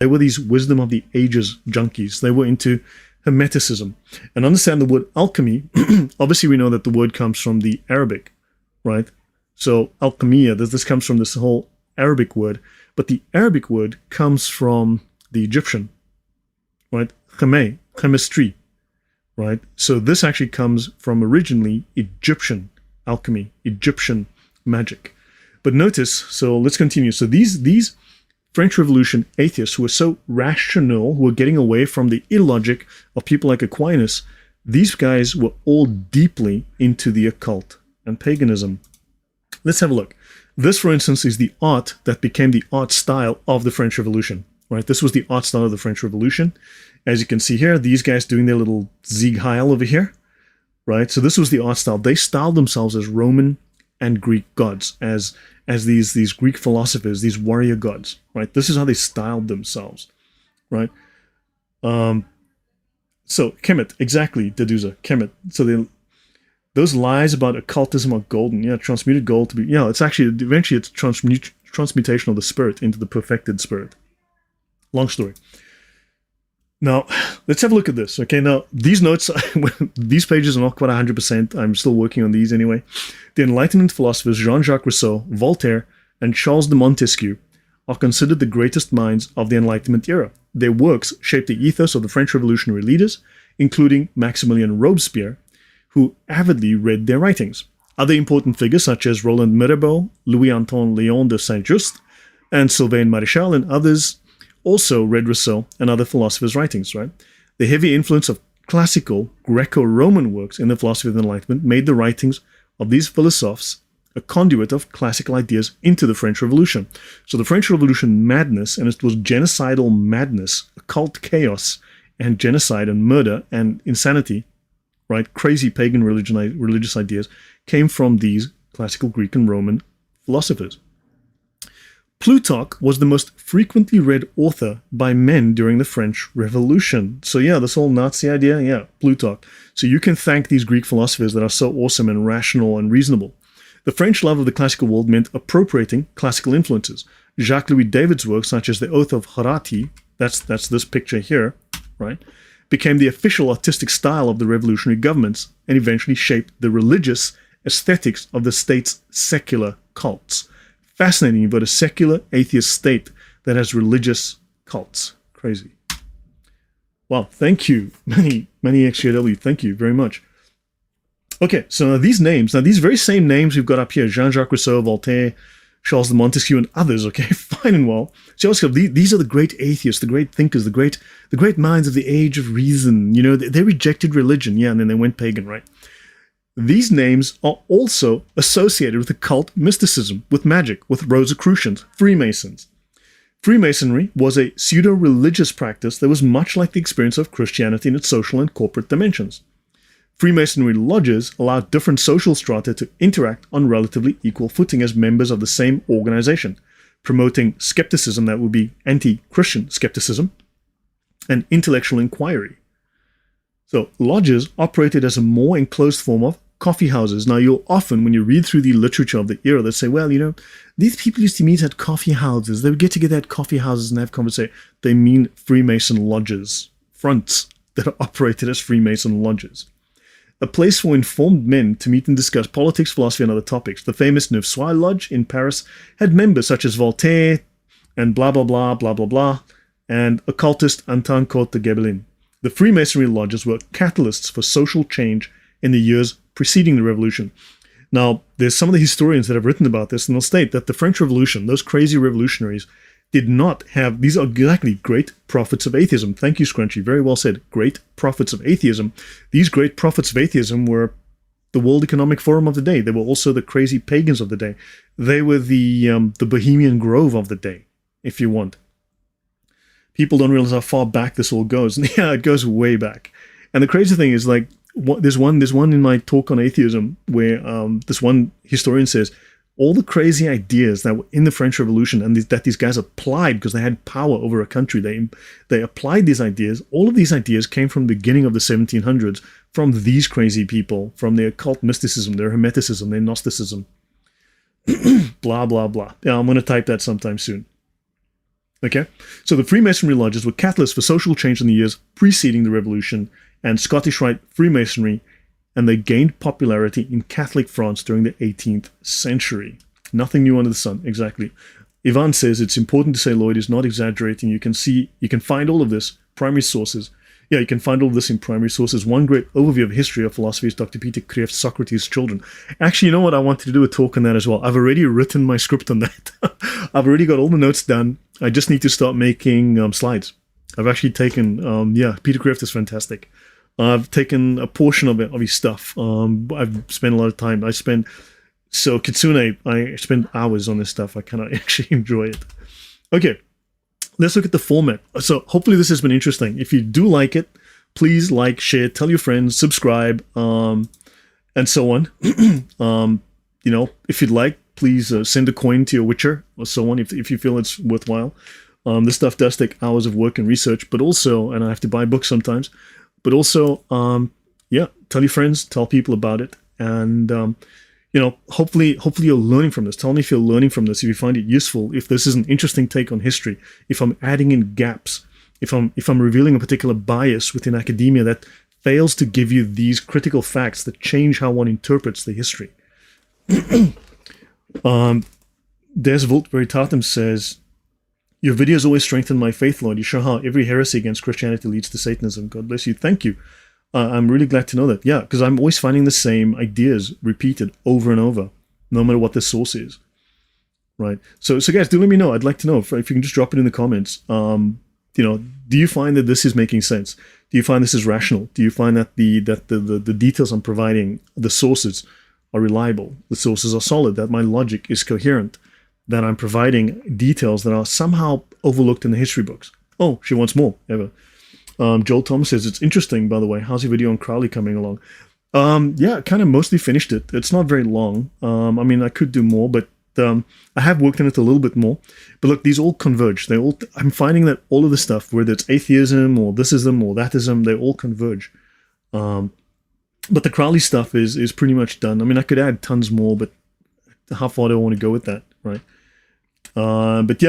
They were these wisdom of the ages junkies. They were into Hermeticism. And understand the word alchemy. Obviously, we know that the word comes from the Arabic, right? So alchemia, this comes from this whole Arabic word. But the Arabic word comes from the Egyptian, right? Chemistry, right? So this actually comes from originally Egyptian alchemy, Egyptian magic. But notice, so let's continue. So these French Revolution atheists who were so rational, who were getting away from the illogic of people like Aquinas, these guys were all deeply into the occult and paganism. Let's have a look. This, for instance, is the art that became the art style of the French Revolution, right? This was the art style of the French Revolution. As you can see here, these guys doing their little Sieg Heil over here, right? So this was the art style. They styled themselves as Roman and Greek gods, as these Greek philosophers, these warrior gods, right? This is how they styled themselves, right? So Kemet, exactly, Deduza, Kemet. So those lies about occultism are golden. Yeah, transmuted gold to be, yeah, it's actually, eventually it's transmutation of the spirit into the perfected spirit. Long story. Now, let's have a look at this. Okay, now, these notes, these pages are not quite 100%. I'm still working on these anyway. The Enlightenment philosophers Jean-Jacques Rousseau, Voltaire, and Charles de Montesquieu are considered the greatest minds of the Enlightenment era. Their works shaped the ethos of the French revolutionary leaders, including Maximilien Robespierre, who avidly read their writings. Other important figures such as Roland Mirabeau, Louis-Antoine Léon de Saint-Just, and Sylvain Maréchal, and others also read Rousseau and other philosophers' writings, right? The heavy influence of classical Greco-Roman works in the philosophy of the Enlightenment made the writings of these philosophers a conduit of classical ideas into the French Revolution. So the French Revolution madness, and it was genocidal madness, occult chaos, and genocide and murder and insanity, right? Crazy pagan religious ideas came from these classical Greek and Roman philosophers. Plutarch was the most frequently read author by men during the French Revolution. So yeah, this whole Nazi idea, yeah, Plutarch. So you can thank these Greek philosophers that are so awesome and rational and reasonable. The French love of the classical world meant appropriating classical influences. Jacques-Louis David's works, such as The Oath of Horatii, that's this picture here, right, became the official artistic style of the revolutionary governments and eventually shaped the religious aesthetics of the state's secular cults. Fascinating, you've got a secular atheist state that has religious cults. Crazy. Wow, thank you. Many XJW, thank you very much. Okay, so these names, now these very same names we've got up here, Jean-Jacques Rousseau, Voltaire, Charles de Montesquieu, and others, okay, fine and well. So these are the great atheists, the great thinkers, the great minds of the age of reason. You know, they rejected religion, yeah, and then they went pagan, right? These names are also associated with occult mysticism, with magic, with Rosicrucians, Freemasons. Freemasonry was a pseudo-religious practice that was much like the experience of Christianity in its social and corporate dimensions. Freemasonry lodges allowed different social strata to interact on relatively equal footing as members of the same organization, promoting skepticism that would be anti-Christian skepticism and intellectual inquiry. So lodges operated as a more enclosed form of coffee houses. Now, you'll often, when you read through the literature of the era, they say, well, you know, these people used to meet at coffee houses. They would get together at coffee houses and have conversation. They mean Freemason lodges, fronts that are operated as Freemason lodges. A place for informed men to meet and discuss politics, philosophy, and other topics. The famous Neuf Soir Lodge in Paris had members such as Voltaire and blah, blah, blah, blah, blah, blah, and occultist Antoine Côte de Gebelin. The Freemasonry lodges were catalysts for social change in the years preceding the revolution. Now, there's some of the historians that have written about this, and they'll state that the French Revolution, those crazy revolutionaries, did not have, these are exactly great prophets of atheism. Thank you, Scrunchy. Very well said. Great prophets of atheism. These great prophets of atheism were the World Economic Forum of the day. They were also the crazy pagans of the day. They were the Bohemian Grove of the day, if you want. People don't realize how far back this all goes. Yeah, it goes way back. And the crazy thing is, like, there's one in my talk on atheism where this one historian says all the crazy ideas that were in the French Revolution and that these guys applied because they had power over a country, they applied these ideas. All of these ideas came from the beginning of the 1700s from these crazy people, from their occult mysticism, their Hermeticism, their Gnosticism, blah, blah, blah. Yeah, I'm going to type that sometime soon. Okay, so the Freemasonry lodges were catalysts for social change in the years preceding the Revolution and Scottish Rite Freemasonry, and they gained popularity in Catholic France during the 18th century. Nothing new under the sun, exactly. Ivan says it's important to say Lloyd is not exaggerating. You can find all of this, primary sources. Yeah, you can find all of this in primary sources. One great overview of history of philosophy is Dr. Peter Kreeft's Socrates' Children. Actually, you know what? I wanted to do a talk on that as well. I've already written my script on that. I've already got all the notes done. I just need to start making slides. I've actually taken, Peter Kreeft is fantastic. I've taken a portion of his stuff. I've spent a lot of time. Kitsune, I spend hours on this stuff. I cannot actually enjoy it. Okay. Let's look at the format. So hopefully this has been interesting. If you do like it, please like, share, tell your friends, subscribe, and so on. If you'd like, please send a coin to your Witcher or so on if you feel it's worthwhile. This stuff does take hours of work and research, but also, and I have to buy books sometimes, but also, tell your friends, tell people about it, and hopefully you're learning from this. Tell me if you're learning from this, if you find it useful, if this is an interesting take on history, if I'm adding in gaps, if I'm revealing a particular bias within academia that fails to give you these critical facts that change how one interprets the history. Des Volt Veritatem says, your videos always strengthen my faith, Lord. You show how every heresy against Christianity leads to Satanism. God bless you. Thank you. I'm really glad to know that. Yeah, because I'm always finding the same ideas repeated over and over, no matter what the source is. Right. So guys, do let me know. I'd like to know if you can just drop it in the comments. Do you find that this is making sense? Do you find this is rational? Do you find that the details I'm providing, the sources are reliable, the sources are solid, that my logic is coherent, that I'm providing details that are somehow overlooked in the history books? Oh, she wants more, Eva. Joel Thomas says, it's interesting, by the way. How's your video on Crowley coming along? Kind of mostly finished it. It's not very long. I could do more, but I have worked on it a little bit more. But look, these all converge. I'm finding that all of the stuff, whether it's atheism or thisism or thatism, they all converge. But the Crowley stuff is pretty much done. I could add tons more, but how far do I want to go with that, right? But yeah.